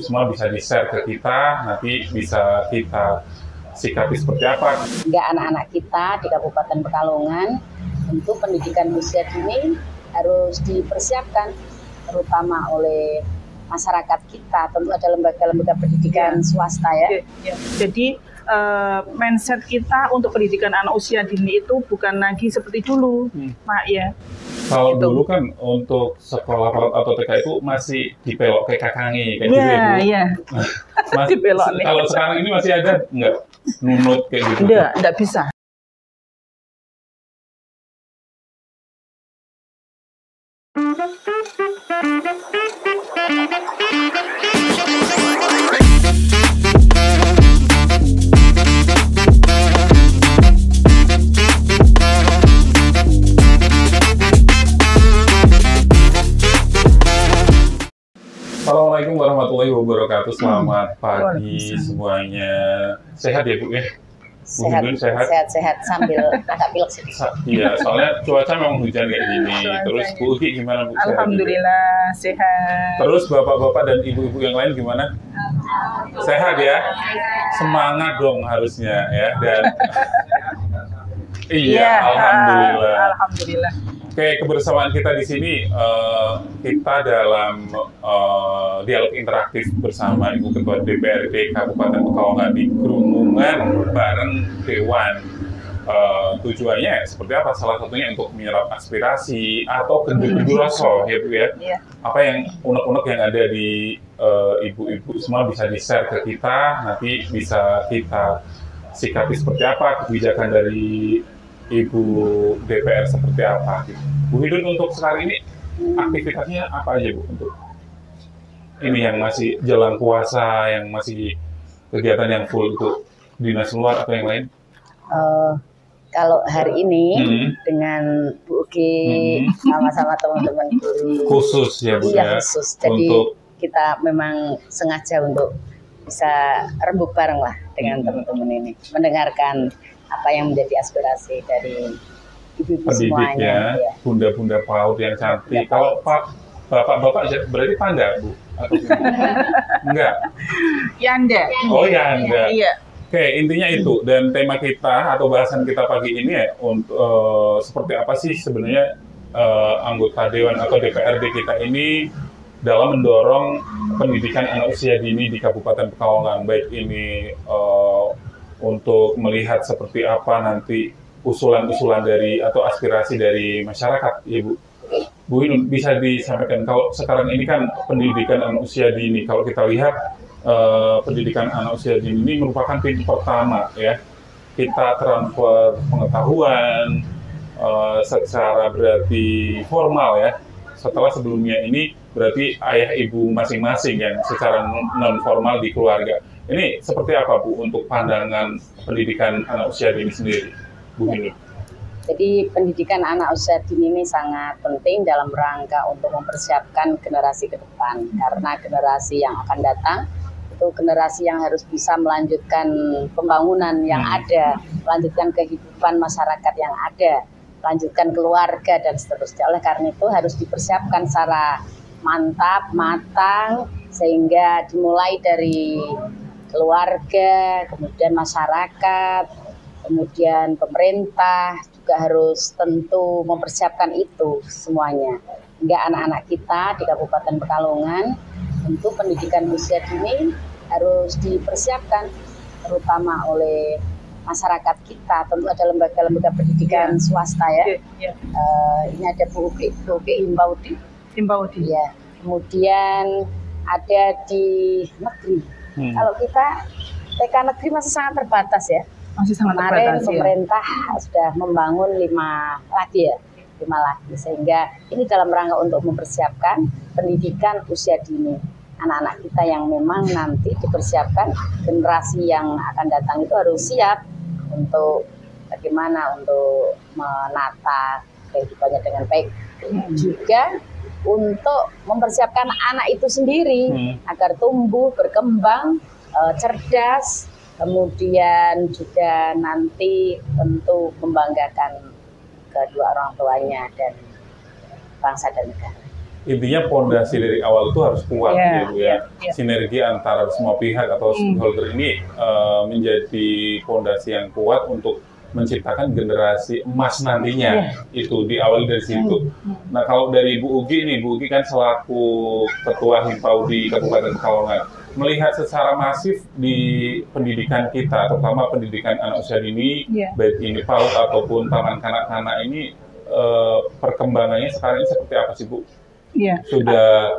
semua bisa di-share ke kita, nanti bisa kita sikapi seperti apa. Hingga anak-anak kita di Kabupaten Pekalongan untuk pendidikan usia dini harus dipersiapkan, terutama oleh masyarakat kita. Tentu ada lembaga-lembaga pendidikan swasta ya. Jadi mindset kita untuk pendidikan anak usia dini itu bukan lagi seperti dulu, Mak ya. Kalau dulu kan untuk sekolah atau TK itu masih dipelok kayak kakangi kayak gitu ya, Bu. Iya. Kalau sekarang ini masih ada nggak nunut kayak gitu? Nggak bisa. Assalamualaikum warahmatullahi wabarakatuh. Selamat pagi semuanya. Sehat ya, Bu ya? Sehat sambil agak pilek sedikit. Iya, soalnya cuaca memang hujan kayak gini. Terus Bu Uki gimana, Bu? Alhamdulillah sehat. Terus bapak-bapak dan ibu-ibu yang lain gimana? Sehat ya? Semangat dong harusnya ya. Dan iya, alhamdulillah. Alhamdulillah. Oke, kebersamaan kita di sini kita dalam dialog interaktif bersama Ibu Ketua DPRD Kabupaten Pekalongan di Kerumunan bareng Dewan. Tujuannya seperti apa? Salah satunya untuk menyerap aspirasi atau kedua rasa ya Bu ya. Apa yang unek-unek yang ada di ibu-ibu semua bisa di-share ke kita, nanti bisa kita sikapi seperti apa, kebijakan dari Ibu DPR seperti apa gitu. Bu Hidun untuk sekarang ini aktivitasnya apa aja Bu untuk ini yang masih jelang puasa, yang masih kegiatan yang full untuk dinas luar atau yang lain? Kalau hari ini dengan Bu Uki sama-sama teman-teman guru khusus ya Bu ya? Khusus. Jadi kita memang sengaja untuk bisa rembuk bareng lah dengan teman-teman ini, mendengarkan apa yang menjadi aspirasi dari ibu-ibu semuanya. Ya. Bunda-bunda PAUD yang cantik. Kalau bapak-bapak berarti panda Bu? Atau enggak? Yanda. Oh Yanda. Iya. Oke, intinya itu. Dan tema kita atau bahasan kita pagi ini ya untuk seperti apa sih sebenarnya anggota Dewan atau DPRD kita ini dalam mendorong pendidikan anak usia dini di Kabupaten Pekalongan. Baik ini untuk melihat seperti apa nanti usulan-usulan dari atau aspirasi dari masyarakat, Ibu. Bu Inun, bisa disampaikan kalau sekarang ini kan pendidikan anak usia dini, kalau kita lihat pendidikan anak usia dini ini merupakan pintu pertama ya. Kita transfer pengetahuan secara berarti formal ya. Setelah sebelumnya ini berarti ayah ibu masing-masing yang secara non formal di keluarga. Ini seperti apa Bu untuk pandangan pendidikan anak usia dini sendiri, Bu Hindu? Jadi pendidikan anak usia dini ini sangat penting dalam rangka untuk mempersiapkan generasi ke depan. Karena generasi yang akan datang itu generasi yang harus bisa melanjutkan pembangunan yang ada, melanjutkan kehidupan masyarakat yang ada, melanjutkan keluarga dan seterusnya. Oleh karena itu harus dipersiapkan secara mantap, matang, sehingga dimulai dari keluarga, kemudian masyarakat, kemudian pemerintah juga harus tentu mempersiapkan itu semuanya. Hingga anak-anak kita di Kabupaten Pekalongan untuk pendidikan usia dini harus dipersiapkan, terutama oleh masyarakat kita. Tentu ada lembaga-lembaga pendidikan swasta ya. Ini ada Bu Uki Himbauti. Ya. Kemudian ada di negeri. Kalau kita TK negeri masih sangat terbatas ya. Masih sangat Kemarin terbatas, pemerintah sudah membangun 5 lagi. Sehingga ini dalam rangka untuk mempersiapkan pendidikan usia dini. Anak-anak kita yang memang nanti dipersiapkan, generasi yang akan datang itu harus siap untuk bagaimana untuk menata kehidupannya dengan baik. Juga untuk mempersiapkan anak itu sendiri agar tumbuh, berkembang, cerdas, kemudian juga nanti tentu membanggakan kedua orang tuanya dan bangsa dan negara. intinya pondasi dari awal itu harus kuat ya Bu ya. Sinergi antara semua pihak atau stakeholder ini menjadi pondasi yang kuat untuk menciptakan generasi emas nantinya. Itu diawali dari situ. Nah kalau dari Bu Ugi nih, Bu Ugi kan selaku Ketua Himpaudi Kabupaten Pekalongan, melihat secara masif di pendidikan kita, terutama pendidikan anak usia dini, baik ini PAUD ataupun taman kanak-kanak ini, perkembangannya sekarang ini seperti apa sih Bu? Sudah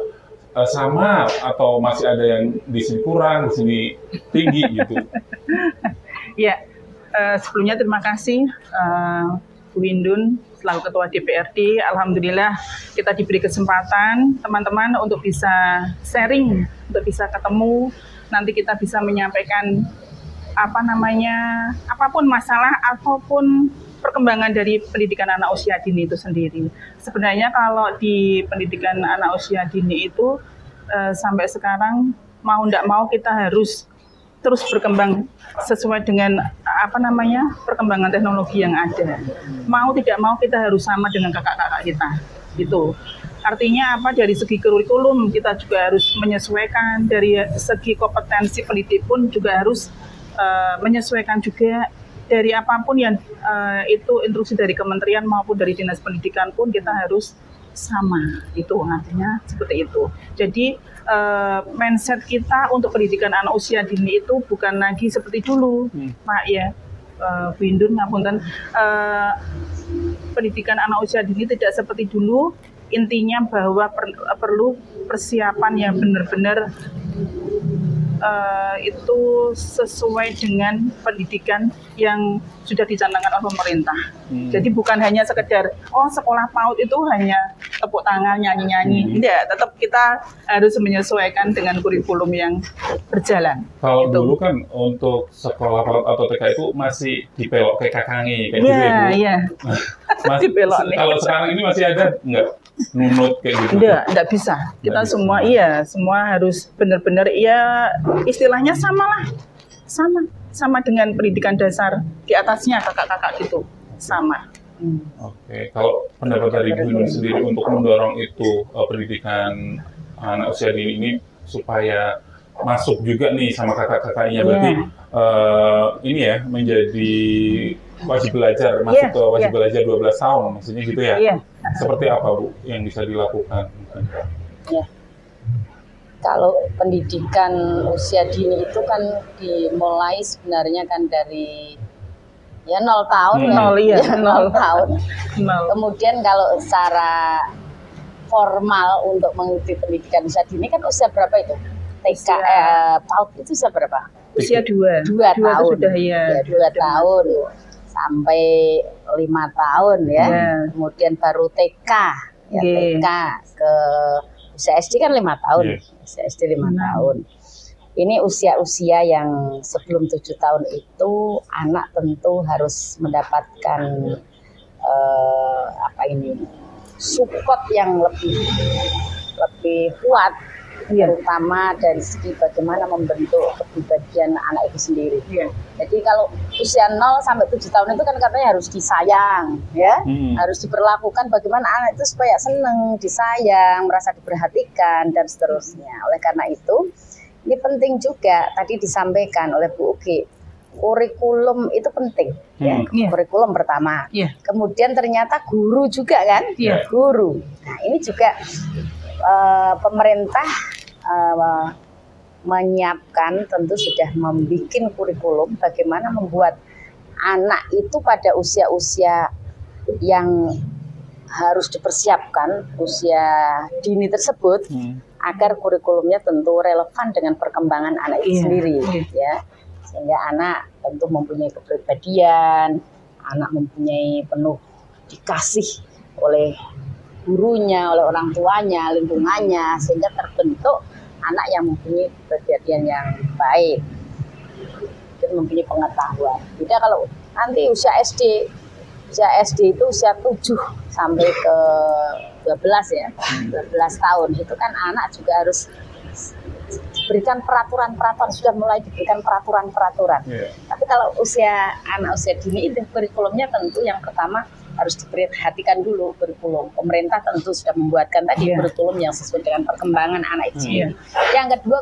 sama atau masih ada yang di sini kurang, di sini tinggi gitu? Sebelumnya terima kasih Bu Hindun selaku Ketua DPRD. Alhamdulillah kita diberi kesempatan teman-teman untuk bisa sharing, untuk bisa ketemu, nanti kita bisa menyampaikan apapun masalah ataupun perkembangan dari pendidikan anak usia dini itu sendiri. Sebenarnya kalau di pendidikan anak usia dini itu sampai sekarang mau tidak mau kita harus terus berkembang sesuai dengan perkembangan teknologi yang ada. Mau tidak mau kita harus sama dengan kakak-kakak kita. Gitu. Artinya dari segi kurikulum kita juga harus menyesuaikan, dari segi kompetensi pendidik pun juga harus menyesuaikan juga, dari apapun yang itu instruksi dari kementerian maupun dari dinas pendidikan pun kita harus sama. Itu artinya seperti itu. Jadi mindset kita untuk pendidikan anak usia dini itu bukan lagi seperti dulu, Pak ya, Bu Hindun ngapunten. Pendidikan anak usia dini tidak seperti dulu. Intinya bahwa perlu persiapan yang benar-benar itu sesuai dengan pendidikan yang sudah dicanangkan oleh pemerintah. Jadi bukan hanya sekedar sekolah PAUD itu hanya tepuk tangan nyanyi-nyanyi. Tidak, tetap kita harus menyesuaikan dengan kurikulum yang berjalan. Kalau dulu kan untuk sekolah PAUD atau TK itu masih dipelok kayak kakangi kayak gitu ya Bu. Kalau sekarang ini masih ada nggak nunut kayak gitu? Enggak bisa. Kita semua semua harus benar-benar istilahnya sama dengan pendidikan dasar di atasnya kakak-kakak gitu, sama. Oke, kalau pendapat dari Bu Hindun sendiri untuk mendorong itu pendidikan anak usia dini ini supaya masuk juga nih sama kakak-kakaknya, berarti ini ya menjadi wajib belajar, masuk ke wajib belajar 12 tahun, maksudnya gitu ya? Seperti apa Bu yang bisa dilakukan? Kalau pendidikan usia dini itu kan dimulai sebenarnya kan dari 0 tahun 0 tahun. Kemudian kalau secara formal untuk mengikuti pendidikan usia dini kan usia berapa itu? TK PAUD itu usia berapa? Usia 2 tahun. Sudah 2 tahun sampai 5 tahun ya. Kemudian baru TK TK ke usia SD kan 5 tahun. Usia SD 5 tahun. Ini usia-usia yang sebelum 7 tahun itu anak tentu harus mendapatkan support yang lebih kuat, terutama dari segi bagaimana membentuk kepribadian anak itu sendiri. Jadi kalau usia 0 sampai 7 tahun itu kan katanya harus disayang, ya, harus diperlakukan bagaimana anak itu supaya senang, disayang, merasa diperhatikan dan seterusnya. Oleh karena itu, ini penting juga tadi disampaikan oleh Bu Ugi, kurikulum itu penting, kurikulum pertama. Kemudian ternyata guru juga kan, guru. Nah ini juga pemerintah menyiapkan, tentu sudah membuat kurikulum bagaimana membuat anak itu pada usia-usia yang harus dipersiapkan, usia dini tersebut, agar kurikulumnya tentu relevan dengan perkembangan anak itu sendiri, ya, sehingga anak tentu mempunyai kepribadian, anak mempunyai penuh dikasih oleh gurunya, oleh orang tuanya, lingkungannya, sehingga terbentuk anak yang mempunyai kepribadian yang baik dan mempunyai pengetahuan. Beda kalau nanti usia SD itu usia 7 sampai ke 12 ya, 12 tahun itu kan anak juga harus diberikan peraturan-peraturan, sudah mulai diberikan peraturan-peraturan. Tapi kalau anak usia dini itu kurikulumnya tentu yang pertama harus diperhatikan dulu kurikulum. Pemerintah tentu sudah membuatkan tadi kurikulum yang sesuai dengan perkembangan anak itu. Yang kedua,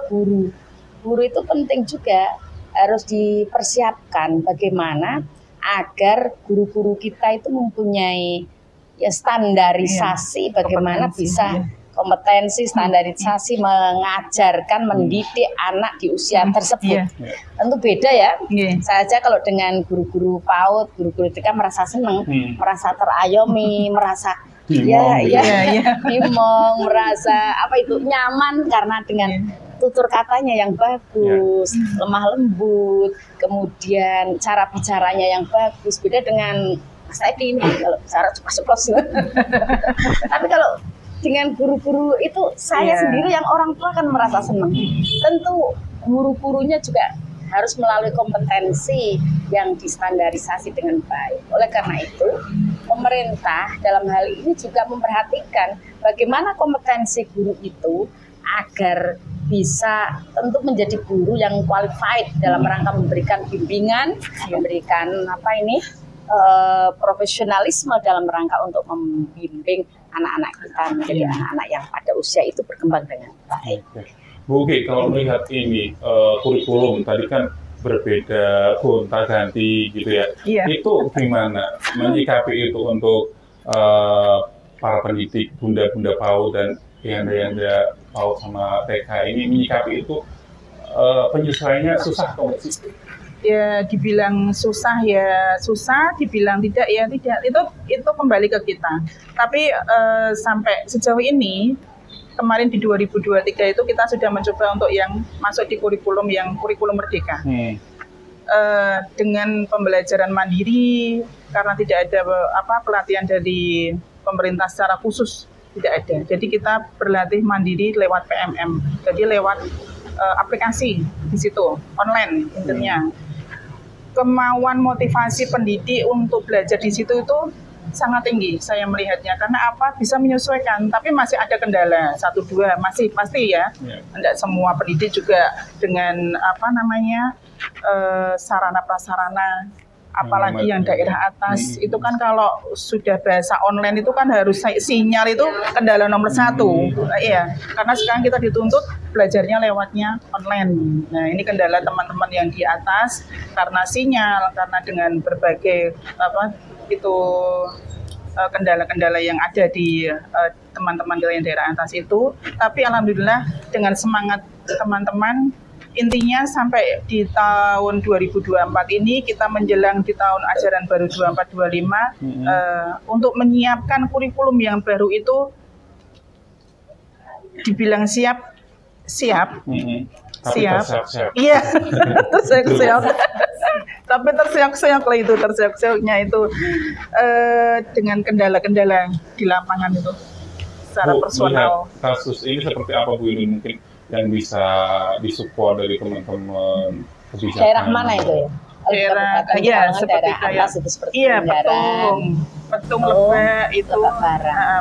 guru itu penting juga, harus dipersiapkan bagaimana agar guru-guru kita itu mempunyai ya standarisasi, bagaimana bisa kompetensi standarisasi mengajarkan, mendidik anak di usia tersebut. Tentu beda ya. Saya aja kalau dengan guru-guru PAUD, guru-guru TK merasa senang, merasa terayomi, merasa bimong, merasa apa itu nyaman karena dengan tutur katanya yang bagus, lemah lembut, kemudian cara bicaranya yang bagus. Beda dengan saya ini kalau bicara ceplos-ceplos. Tapi kalau dengan guru-guru itu saya sendiri yang orang tua kan merasa senang. Tentu guru-gurunya juga harus melalui kompetensi yang distandarisasi dengan baik. Oleh karena itu, pemerintah dalam hal ini juga memperhatikan bagaimana kompetensi guru itu agar bisa tentu menjadi guru yang qualified dalam rangka memberikan bimbingan, memberikan profesionalisme dalam rangka untuk membimbing anak-anak kita menjadi anak-anak yang pada usia itu berkembang dengan baik. Bu Uki, kalau melihat ini kurikulum tadi kan berbeda, gonta-ganti gitu ya. Itu gimana menyikapi itu untuk para pendidik, bunda-bunda PAUD dan yanda-yanda PAUD sama TK ini menyikapi itu penyesuaiannya susah atau enggak sih? Ya dibilang susah ya susah, dibilang tidak ya tidak, itu kembali ke kita. Tapi sampai sejauh ini kemarin di 2023 itu kita sudah mencoba untuk yang masuk di kurikulum yang kurikulum merdeka. Dengan pembelajaran mandiri karena tidak ada pelatihan dari pemerintah secara khusus, tidak ada. Jadi kita berlatih mandiri lewat PMM. Jadi lewat aplikasi di situ online intinya. Kemauan motivasi pendidik untuk belajar di situ itu sangat tinggi saya melihatnya, karena apa, bisa menyesuaikan, tapi masih ada kendala 1-2 masih pasti ya. Tidak semua pendidik juga dengan sarana prasarana, apalagi yang daerah atas itu kan kalau sudah bahasa online itu kan harus sinyal itu kendala nomor 1. Iya, karena sekarang kita dituntut belajarnya lewatnya online. Nah ini kendala teman-teman yang di atas karena sinyal, karena dengan berbagai kendala-kendala yang ada di teman-teman yang daerah atas itu. Tapi alhamdulillah dengan semangat teman-teman, intinya sampai di tahun 2024 ini kita menjelang di tahun ajaran baru 24-25 untuk menyiapkan kurikulum yang baru itu dibilang siap. Iya, terseok-seok. Tapi terseok-seoknya itu dengan kendala-kendala di lapangan itu secara personal. Kasus ini seperti apa Bu, ini mungkin yang bisa disupport dari teman-teman kebijakan? Daerah mana itu ya? Daerah seperti atas itu seperti Petung, Lebak itu,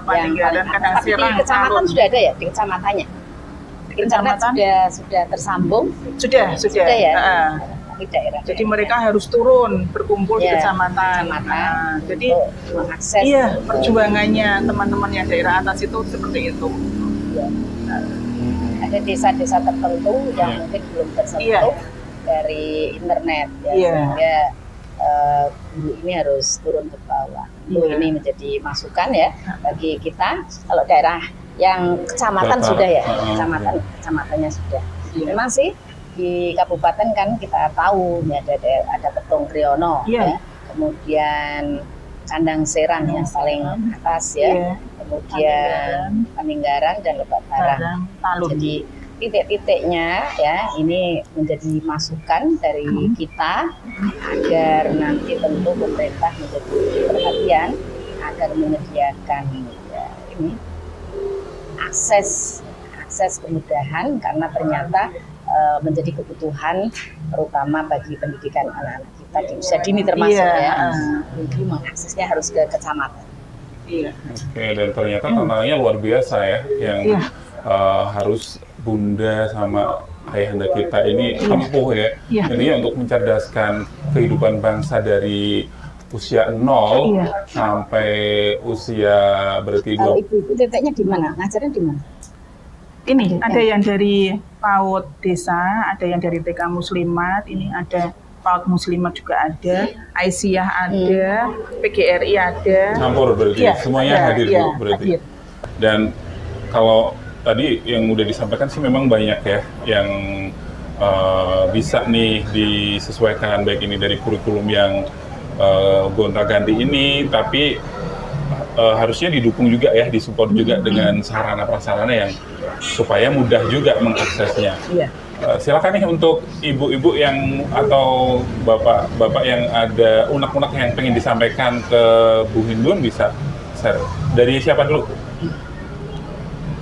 Paninggalan, Kadang Sirang. Di kecamatan sudah ada ya? Di kecamatannya? Internet sudah tersambung? Sudah ya? Daerah. Jadi mereka harus turun berkumpul di kecamatan. Jadi mengakses perjuangannya teman-teman yang daerah atas itu seperti itu. Ada desa-desa tertentu yang mungkin belum tersentuh dari internet sehingga guru ini harus turun ke bawah. Ini menjadi masukan ya bagi kita. Kalau daerah yang kecamatan sudah ya, kecamatannya sudah. Memang sih di kabupaten kan kita tahu ya, ada Petung Kriyono, kemudian Kandang Serang yang paling atas ya, kemudian Paninggaran dan Lebak Barang. Jadi titik-titiknya ya ini menjadi masukan dari kita agar nanti tentu pemerintah menjadi perhatian agar menyediakan ini akses kemudahan, karena ternyata menjadi kebutuhan terutama bagi pendidikan anak-anak kita di usia dini termasuk jadi mengaksesnya harus ke kecamatan. Oke, dan ternyata tantangannya luar biasa ya, yang harus bunda sama ayahanda kita ini tempuh ya. Ini untuk mencerdaskan kehidupan bangsa dari usia 0 Iya. sampai usia berarti Kalau 2. ibu-ibu titiknya di mana? Ngajarnya di mana? Ini ada yang dari PAUD desa, ada yang dari TK Muslimat, ini ada PAUD Muslimat juga ada, Aisyah ada, PGRI ada. Campur berarti, Iya, semuanya ada, hadir iya, Bu, berarti. hadir. Dan kalau tadi yang udah disampaikan sih memang banyak ya yang bisa nih disesuaikan, baik ini dari kurikulum yang gonta-ganti ini, tapi harusnya didukung juga ya, disupport juga dengan sarana prasarana yang supaya mudah juga mengaksesnya. Iya. Silakan nih untuk ibu-ibu yang atau bapak-bapak yang ada unek-unek yang pengen disampaikan ke Bu Hindun bisa share. Dari siapa dulu?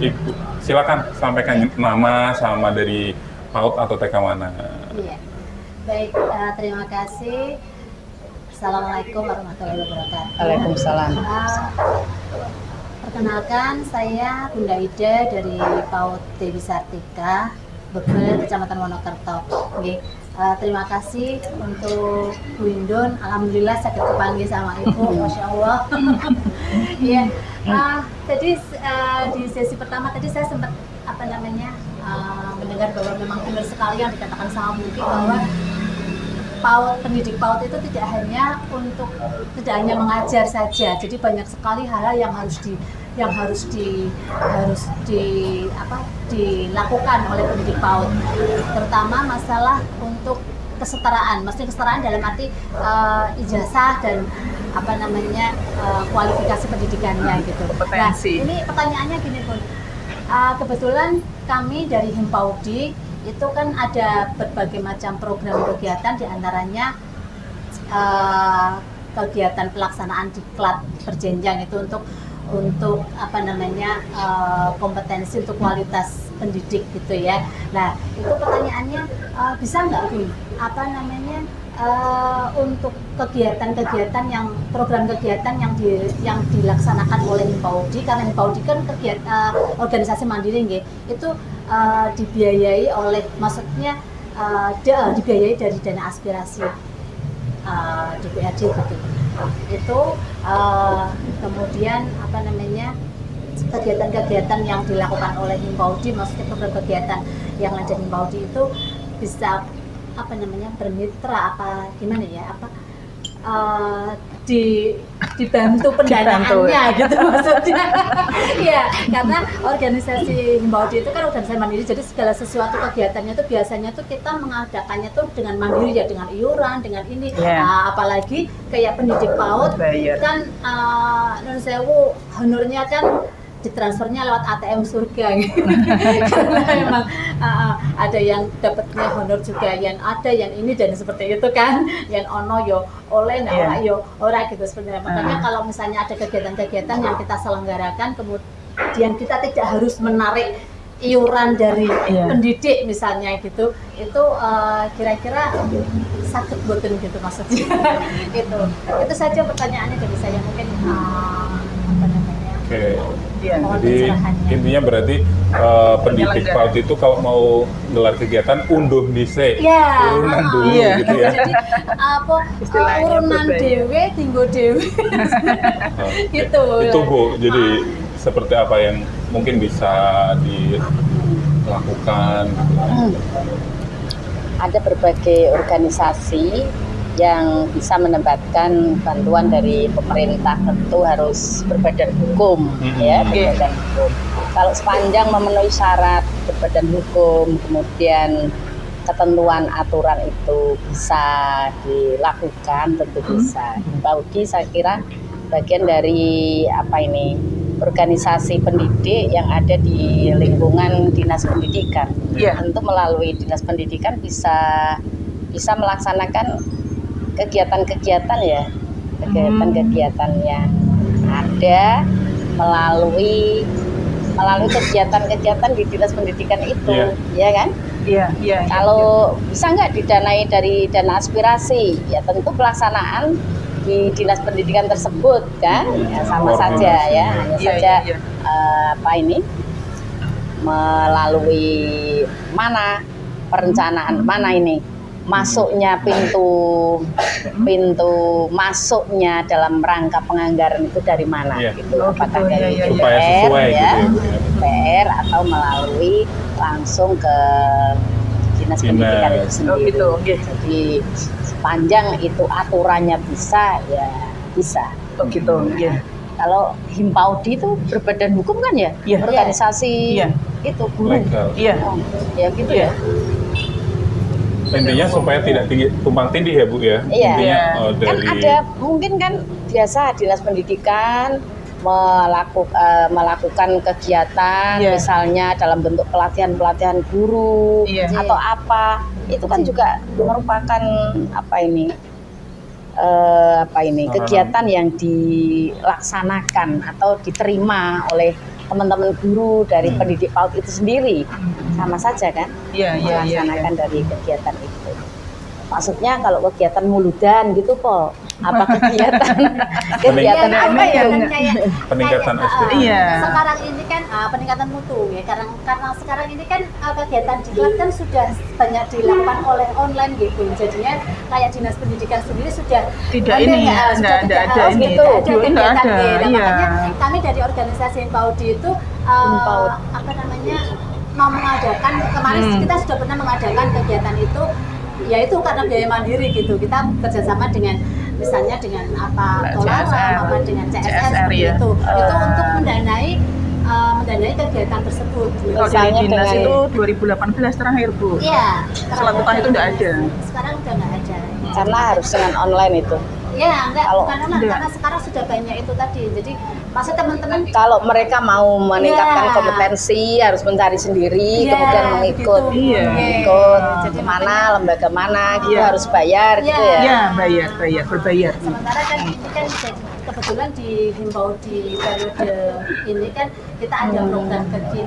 Ibu, silakan sampaikan nama sama dari PAUD atau TK mana. Iya. Baik, terima kasih. Assalamualaikum warahmatullahi wabarakatuh. Waalaikumsalam. Perkenalkan, saya Bunda Ida dari PAUD Dewi Sartika, Bebel, Kecamatan Wonokerto. Oke. Terima kasih untuk Bu Hindun. Alhamdulillah saya kepanggil sama Ibu, Masya Allah. Iya. Jadi di sesi pertama tadi saya sempat mendengar bahwa memang benar sekali yang dikatakan sama Bu Ki, bahwa pendidik PAUD itu tidak hanya mengajar saja. Jadi banyak sekali hal-hal yang harus dilakukan oleh pendidik PAUD, terutama masalah untuk kesetaraan. Maksudnya kesetaraan dalam arti ijazah dan kualifikasi pendidikannya gitu. Kompetensi. Nah, ini pertanyaannya gini Bun. Kebetulan kami dari Himpaudi itu kan ada berbagai macam program kegiatan, diantaranya kegiatan pelaksanaan diklat berjenjang itu untuk kompetensi untuk kualitas pendidik gitu ya. Nah itu pertanyaannya, bisa nggak Bu untuk kegiatan-kegiatan program kegiatan yang dilaksanakan oleh Himpaudi, karena Himpaudi kan organisasi mandiri nggih, itu dibiayai oleh, maksudnya dibiayai dari dana aspirasi DPRD gitu. Itu kemudian kegiatan-kegiatan yang dilakukan oleh Himpaudi, maksudnya program kegiatan yang ada di Himpaudi itu bisa bermitra dibantu pendanaannya gitu maksudnya. Iya, karena organisasi Himpaudi itu kan organisasi mandiri, jadi segala sesuatu kegiatannya itu biasanya tuh kita mengadakannya tuh dengan mandiri ya, dengan iuran, dengan ini. Apalagi kayak pendidik PAUD kan nun sewu honornya kan ditransfernya lewat ATM surga gitu. Karena memang ada yang dapatnya honor juga, yang ada yang ini dan seperti itu kan, yang ono yo oleh nggak ora yo ora gitu sebenarnya. Makanya kalau misalnya ada kegiatan-kegiatan yang kita selenggarakan, kemudian kita tidak harus menarik iuran dari pendidik misalnya gitu, itu kira-kira sakit boten gitu maksudnya. Itu saja pertanyaannya dari saya, mungkin Oke. Jadi intinya berarti pendidik PAUD itu kalau mau gelar kegiatan unduh dhisik, urunan dulu gitu ya. Jadi urunan dewe tinggo dewe. Gitu. Itu Bu, jadi seperti apa yang mungkin bisa dilakukan gitu. Ada berbagai organisasi yang bisa menempatkan bantuan dari pemerintah, tentu harus berbadan hukum, berbadan hukum. Kalau sepanjang memenuhi syarat berbadan hukum, kemudian ketentuan aturan itu bisa dilakukan, tentu bisa. Himpaudi saya kira bagian dari organisasi pendidik yang ada di lingkungan dinas pendidikan. Tentu melalui dinas pendidikan bisa melaksanakan kegiatan-kegiatan yang ada melalui kegiatan-kegiatan di dinas pendidikan itu, ya kan? Kalau bisa nggak didanai dari dana aspirasi, ya tentu pelaksanaan di dinas pendidikan tersebut kan, sama saja ya, hanya saja melalui mana perencanaan, mana ini masuknya pintu masuknya dalam rangka penganggaran itu dari mana gitu. Apakah dari supaya sesuai gitu ya. DPR atau melalui langsung ke Dinas Pendidikan itu sendiri. Jadi sepanjang itu aturannya bisa, ya bisa. Kalau Himpaudi itu berbadan hukum kan ya, organisasi itu guru. Ya gitu ya. Intinya supaya tidak tumpang tindih ya Bu ya. Intinya kan ada mungkin kan biasa Dinas Pendidikan melakukan kegiatan misalnya dalam bentuk pelatihan guru atau apa, itu kan juga merupakan kegiatan yang dilaksanakan atau diterima oleh teman-teman guru dari pendidik PAUD itu sendiri, sama saja kan melaksanakan dari kegiatan itu. Maksudnya kalau kegiatan muludan gitu kok, apa kegiatan apa ya? Peningkatan SDM. Sekarang ini kan peningkatan mutu ya, karena sekarang ini kan kegiatan diklat kan sudah banyak dilakukan oleh online gitu. Jadinya kayak Dinas Pendidikan sendiri sudah tidak ada kegiatan. Makanya kami dari organisasi Himpaudi itu mau mengadakan, kemarin kita sudah pernah mengadakan kegiatan itu, yaitu karena biaya mandiri gitu. Kita kerjasama dengan misalnya dengan Tolaram, dengan CSR itu untuk mendanai kegiatan tersebut. Kalau dari dinas itu 2018 terakhir Bu. Iya. Selanjutnya itu tidak ada. Sekarang udah nggak ada. Karena harus dengan online itu. Ya, karena sekarang sudah banyak itu tadi. Jadi masa teman-teman kalau mereka mau meningkatkan kompetensi harus mencari sendiri, kemudian mengikut jadi mana lembaga mana gitu harus bayar gitu ya. Berbayar. Sementara kan ini kan kebetulan di Himpaudi periode ini kan kita ada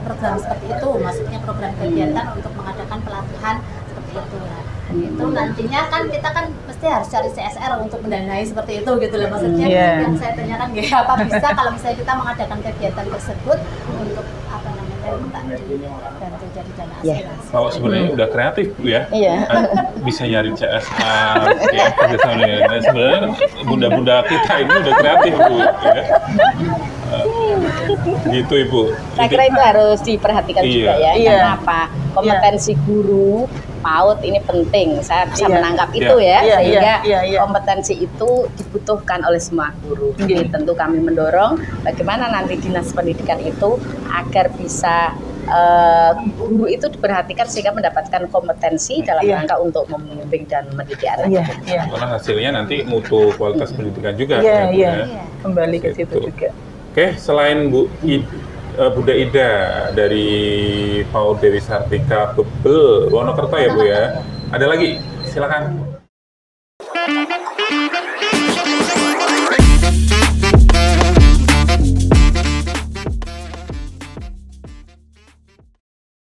program seperti itu, maksudnya program kegiatan untuk mengadakan pelatihan seperti itu ya. Itu nantinya kan kita kan mesti harus cari CSR untuk mendanai seperti itu gitu loh, maksudnya yang saya tanyakan apa bisa kalau misalnya kita mengadakan kegiatan tersebut untuk bantu dari dana aspirasi. Kalau sebenarnya udah kreatif Bu ya, bisa nyari CSR ya kerjasama. Sebenarnya bunda-bunda kita ini udah kreatif Bu ya. Gitu Ibu. Saya kira itu harus diperhatikan juga ya. Karena apa? Kompetensi guru PAUD ini penting. Saya bisa menangkap itu sehingga kompetensi itu dibutuhkan oleh semua guru. Jadi tentu kami mendorong bagaimana nanti Dinas Pendidikan itu agar bisa guru itu diperhatikan sehingga mendapatkan kompetensi dalam rangka untuk membimbing dan mendidik anak. Karena hasilnya nanti mutu kualitas pendidikan juga. Kembali ke situ juga. Oke, selain Bunda Ida dari PAUD Dewi Sartika Bebel Wonokerto ya Bu ya. Ada lagi? Silakan.